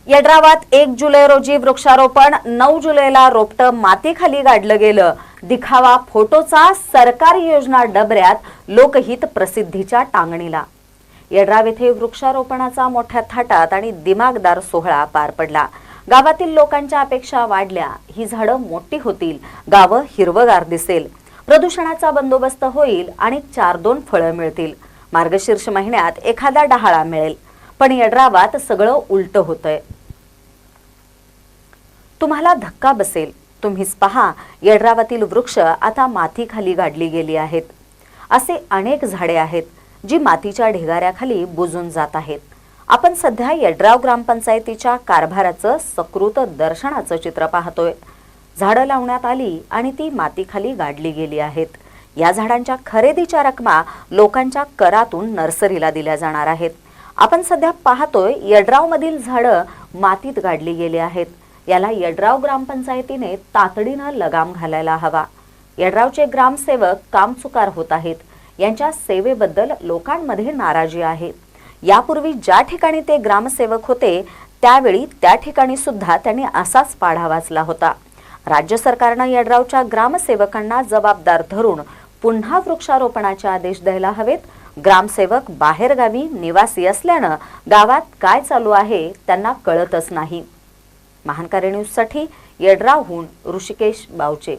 यड्रावात 1 जुलै रोजी वृक्षारोपण, 9 जुलैला रोपटं मातीखाली गाडलं गेलं. दिखावा फोटोचा, सरकारी योजना डबऱ्यात, लोकहित प्रसिद्धीच्या टांगणीला. यड्राव येथे वृक्षारोपणाचा मोठ्या थाटात आणि दिमागदार सोहळा पार पडला. गावातील लोकांच्या अपेक्षा वाढल्या. ही झाडं मोठी होतील, गावं हिरवगार दिसेल, प्रदूषणाचा बंदोबस्त होईल आणि 4-2 फळं मिळतील. मार्गशीर्ष महिन्यात एखादा डहाळा मिळेल. पण यड्रावात सगळं उलट होतंय. तुम्हाला धक्का बसेल. तुम्हीच पहा, यड्रावातील वृक्ष आता मातीखाली गाडली गेली आहेत. असे अनेक झाडे आहेत जी मातीच्या ढिगाऱ्याखाली बुजून जात आहेत. आपण सध्या यड्राव ग्रामपंचायतीच्या कारभाराचं सकृत दर्शनाचं चित्र पाहतोय. झाडं लावण्यात आली आणि ती मातीखाली गाडली गेली आहेत. या झाडांच्या खरेदीच्या रकमा लोकांच्या करातून नर्सरीला दिल्या जाणार आहेत. आपण सध्या पाहतोय यड्रावमधील झाडं मातीत गाडली गेली आहेत. याला यड्राव ग्रामपंचायतीने तातडीनं लगाम घालायला हवा. यड्रावचे ग्रामसेवक कामचुकार होत आहेत. यांच्या सेवेबद्दल लोकांमध्ये नाराजी आहे. यापूर्वी ज्या ठिकाणी ते ग्रामसेवक होते त्यावेळी त्या ठिकाणी सुद्धा त्यांनी असाच पाढा वाचला होता. राज्य सरकारनं यड्रावच्या ग्रामसेवकांना जबाबदार धरून पुन्हा वृक्षारोपणाचे आदेश द्यायला हवेत. ग्रामसेवक बाहेरगावी निवासी असल्यानं गावात काय चालू आहे त्यांना कळतच नाही. महानकारी न्यूजसाठी यड्रावहून ऋषिकेश बावचे.